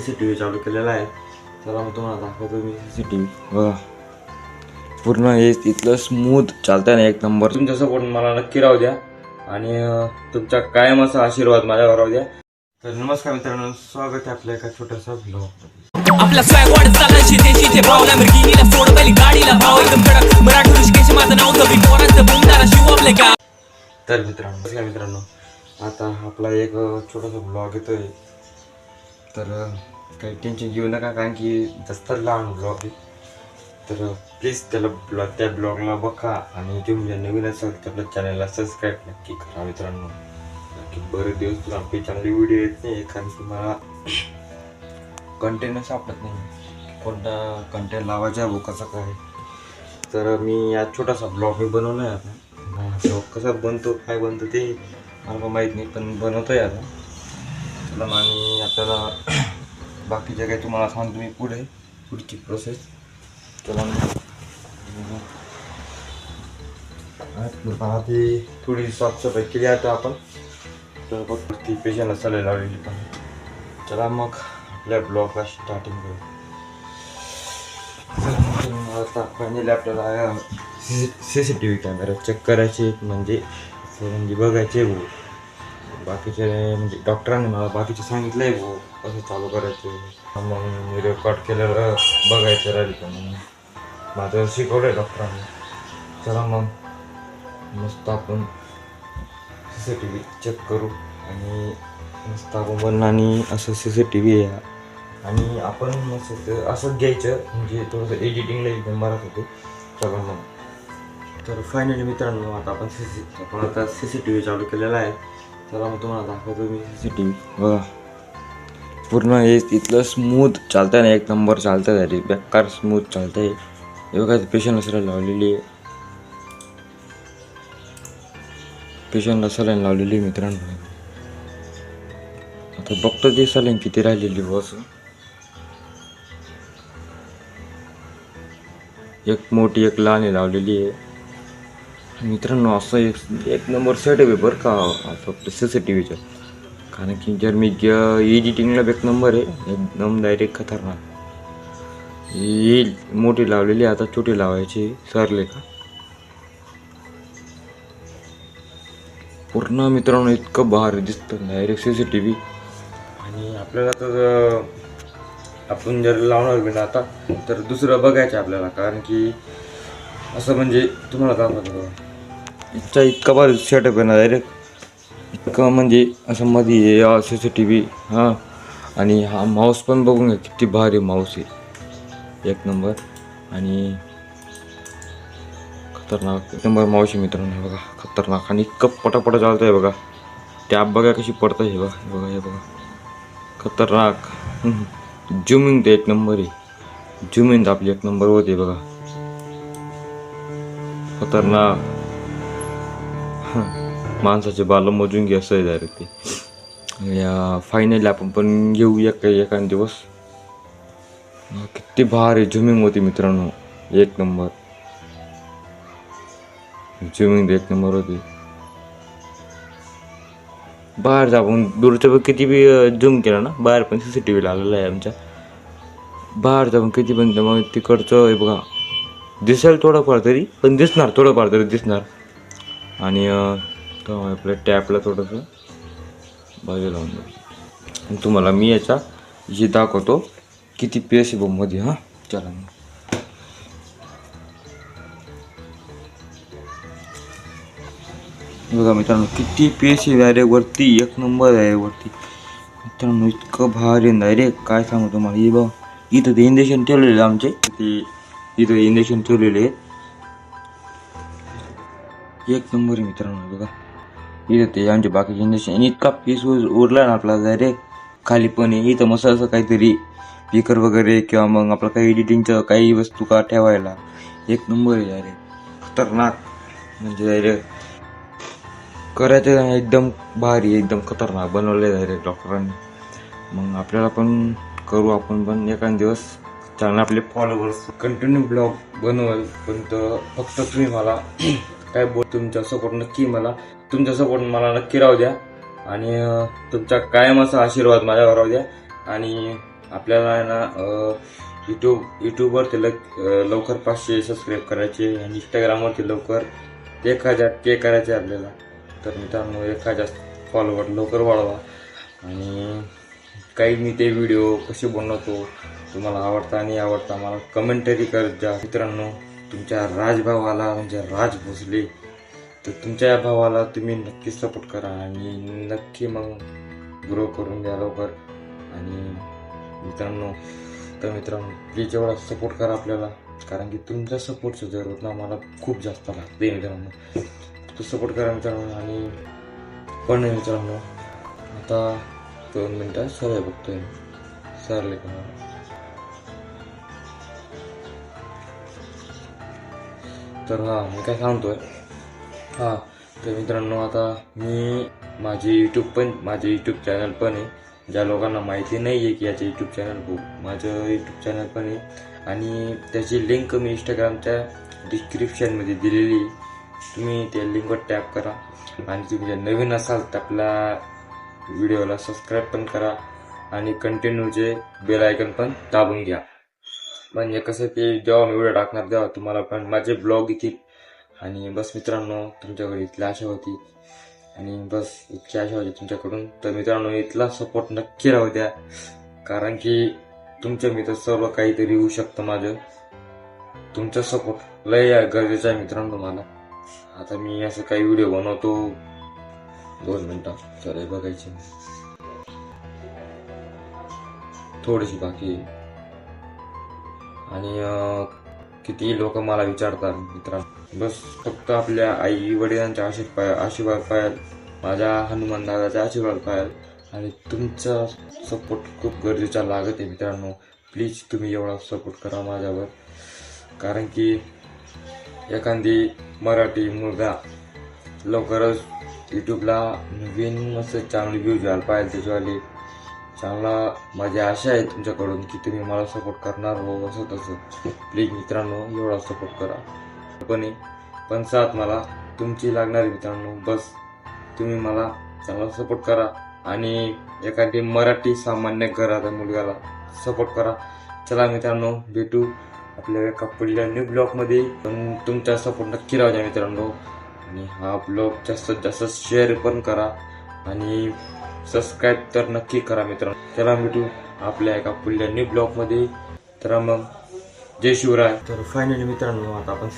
CCTV चालू केलेला आहे. चला मग तुम्हाला दाखवतो मी CCTV. बघा पूर्ण हे इथलं स्मूथ चालतंय ना, एक नंबर. तुमच्या सपोर्ट मला नक्की राहू द्या आणि तुमचा कायम असा आशीर्वाद माझ्यावर राहू द्या. तर नमस्कार मित्रांनो, स्वागत आहे आपल्या एका छोट्याशा ब्लॉग. आपला स्वॅग वाढत चालला शितेशीचे भाव लॅम्बोर्गिनीला फोड पहिली गाडीला भाव एकदम कडक मराठी ऋषिकेश माझं नाव तर पोरांचं बुमदारा शिव आपले का. तर मित्रांनो आता आपला एक छोटासा ब्लॉग येतोय. तर काही टेन्शन घेऊ नका, कारण की जास्त लहान ब्लॉग आहे. तर प्लीज त्या ब्लॉगला बघा आणि तुम्ही जर नवीन असाल तर आपल्या चॅनलला सबस्क्राईब नक्की करा मित्रांनो. नक्की बरेच दिवस आपली चांगली व्हिडिओ येत नाही, कारण की मला कंटेंट सापडत नाही, कोणता कंटेंट लावायचा आहे कसं काय. तर मी आज छोटासा ब्लॉग मी बनवला आहे. आता ब्लॉग कसा बनतो काय बनतो ते मला माहीत नाही, पण बनवतो आहे आता. चला आणि आपल्याला बाकीच्या काही तुम्हाला सांगतो मी पुढची प्रोसेस. चला ती थोडी साफसफाई केली आता आपण. तर बघ ती पेशंटला सलाईन लावलेली पण. चला मग आपल्या ब्लॉगला स्टार्टिंग करू. आता फायनली आपल्याला CCTV कॅमेरा चेक करायचे, म्हणजे बघायचे भाऊ. बाकीचे म्हणजे डॉक्टरांनी मला बाकीचे सांगितलं आहे भाऊ कसं चालू करायचं. मग मी रेकॉर्ड केलेलं बघायचं राहील, पण माझं शिकवलं आहे डॉक्टरांनी. चला मग मस्त आपण CCTV चेक करू आणि मस्त आपण बनणं आणि असं CCTV आहे आणि आपण मस्त असं घ्यायचं, म्हणजे थोडंसं एडिटिंगला एकदम बरंच होते. चला मग. तर फायनली मित्रांनो आता आपण CCTV चालू केलेला आहे. चला मग तुम्हाला दाखवतो मी CCTV. बघा पूर्ण हे इथलं स्मूथ चालतंय ना, एक नंबर चालतं आहे, बेकार स्मूथ चालतं आहे. हे बघा पेशंटला सलाईन लावलेली आहे, पेशंटला सलाईन लावलेली आहे मित्रांनो. आता बघतो ते सलाईन किती राहिलेली बस. एक मोठी एक लहान लावलेली आहे मित्रांनो. असं एक नंबर सेट आहे बरं का फक्त CCTVचं, कारण की जर मी एडिटिंगला एक नंबर आहे एकदम डायरेक्ट खतरनाक. ही मोठी लावलेली, आता छोटी लावायची सरले का. पूर्ण मित्रांनो इतकं भारी दिसतं डायरेक्ट CCTV. आणि आपल्याला तर आपण जर लावणार बी ना आता तर दुसरं बघायचं आपल्याला, कारण की असं म्हणजे तुम्हाला दाखवतो इतका भारी सेटअप आहे ना डायरेक्ट. इतकं म्हणजे असं मध्ये CCTV. हां आणि हा माऊस पण बघून घ्या किती भारी माऊस आहे, एक नंबर आणि खतरनाक एक नंबर माऊस आहे मित्रांनो. बघा खतरनाक आणि इतकं पटापट चालतं आहे बघा. टॅब बघा कशी पडतं हे बघा हे बघा खतरनाक. झुमिंग ते एक नंबर आहे, झुमिंग आपली एक नंबर होते बघा खतरनाक. माणसाचे बाल मोजून घ्या असं आहे डायरेक्ट ते. या फायनली आपण पण घेऊ एखाद दिवस. किती भारी झुमिंग होती मित्रांनो, एक नंबर झुमिंग एक नंबर होती. बाहेर जाऊन दूरच्या किती बी झूम केला ना, बाहेर पण CCTV लागलेला आहे आमच्या. बाहेर जाऊन किती पण मग तिकडचं हे बघा दिसेल थोडंफार तरी, पण दिसणार थोडंफार तरी दिसणार. आणि आपल्या टॅपला थोडंसं बाजूला लावून देऊ. तुम्हाला मी याचा जे दाखवतो किती PS आहे मध्ये. हां चला मग. बघा मित्रांनो किती PS आहे डायरेक्ट वरती, एक नंबर आहे वरती मित्रांनो. इतकं भारी डायरेक्ट काय सांगू तुम्हाला. हे बघा इथं ते इंजेक्शन ठेवलेले आमचे, ते इथं इंजेक्शन ठेवलेले आहेत, एक नंबर आहे मित्रांनो. बघा इथं ते आमचे बाकीचे इंजेक्शन आणि इतका पीस उरला ना आपला डायरेक्ट खाली पण आहे. इथं मस्त असं काहीतरी स्पीकर वगैरे किंवा मग आपलं काही एडिटिंगचं काही वस्तू का ठेवायला एक नंबर आहे डायरेक्ट खतरनाक. म्हणजे डायरेक्ट करायचं एकदम भारी, एकदम खतरनाक बनवलं आहे डायरेक्ट डॉक्टरांनी. मग आपल्याला पण करू आपण पण एखाद दिवस. चांगले आपले फॉलोअर्स कंटिन्यू ब्लॉग बनवाल, पण फक्त तुम्ही मला काय तुमचा सपोर्ट नक्की राहू द्या आणि तुमचा कायम असा आशीर्वाद माझ्यावर राहू द्या. आणि आपल्याला आहे ना यूट्यूबवरती लवकर 500 सबस्क्राईब करायचे आणि इंस्टाग्रामवरती लवकर 1000 करायचे आपल्याला. तर मित्रांनो 1000 फॉलोवर लवकर वाढवा. आणि काही मी ते व्हिडिओ कसे बनवतो तुम्हाला आवडता आणि आवडता मला कमेंटरी करत जा मित्रांनो. तुमच्या राजभावाला म्हणजे राज भोसले, तर तुमच्या या भावाला तुम्ही नक्की सपोर्ट करा आणि नक्की मग ग्रो करून द्या लवकर. आणि मित्रांनो प्लीज एवढा सपोर्ट करा आपल्याला, कारण की तुमच्या सपोर्टचं जरूरत ना मला खूप जास्त लागते मित्रांनो. तो सपोर्ट करा मित्रांनो. आणि पण मित्रांनो आता 2 मिनटं सर बघतोय सरले का. तर मी काय सांगतोय तर मित्रांनो आता मी माझे यूट्यूब चॅनल पण आहे. ज्या लोकांना माहिती नाही आहे की याचे माझं यूट्यूब चॅनल पण आहे आणि त्याची लिंक मी इंस्टाग्रामच्या डिस्क्रिप्शनमध्ये दिलेली आहे. तुम्ही त्या लिंकवर टॅप करा आणि तुम्ही जर नवीन असाल तर आपल्या व्हिडिओला सबस्क्राईब पण करा आणि कंटिन्यूचे बेल आयकन पण दाबून घ्या. म्हणजे कसं की जेव्हा मी व्हिडिओ टाकणार तेव्हा तुम्हाला पण माझे ब्लॉग येतील. आणि बस मित्रांनो तुमच्याकडे इथली आशा होती आणि बस इतकी आशा होती तुमच्याकडून. तर मित्रांनो इथला सपोर्ट नक्की राहू द्या, कारण की तुमच्या मित्र सर्व काहीतरी होऊ शकतं. माझं तुमचा सपोर्ट लय गरजेचं आहे मित्रांनो मला. आता मी असं काही व्हिडिओ बनवतो 2 मिनिटं सर बघायचे थोडीशी बाकी आहे. आणि किती लोक मला विचारतात मित्रांनो, बस फक्त आपल्या आई वडिलांच्या आशीर्वाद पाहिजे, माझ्या हनुमान दादाचा आशीर्वाद पाहिजे आणि तुमचा सपोर्ट खूप गरजेचा लागत आहे मित्रांनो. प्लीज तुम्ही एवढा सपोर्ट करा माझ्यावर, कारण की एखादी मराठी मुलगा लवकरच यूट्यूबला नवीन असं चांगली व्ह्यूज यायला पाहिजे त्याच्यावाले चांगला. माझी आशा आहे तुमच्याकडून की तुम्ही मला सपोर्ट करणार हो असं तसं. प्लीज मित्रांनो एवढा सपोर्ट करा. पण साथ मला तुमची लागणार आहे मित्रांनो. बस तुम्ही मला चांगला सपोर्ट करा आणि एखादी मराठी सामान्य घराच्या मुलगाला सपोर्ट करा. चला मित्रांनो भेटू आपल्या एका पुढल्या न्यू ब्लॉगमध्ये. पण तुमचा सपोर्ट नक्की राहू द्या मित्रांनो. आणि हा ब्लॉग जास्तीत जास्त शेअर पण करा आणि सबस्क्राईब तर नक्की करा मित्रांनो. चला भेटू आपल्या एका पुढल्या न्यू ब्लॉगमध्ये. तर मग जय शिवराय. तर फायनली मित्रांनो आता आपण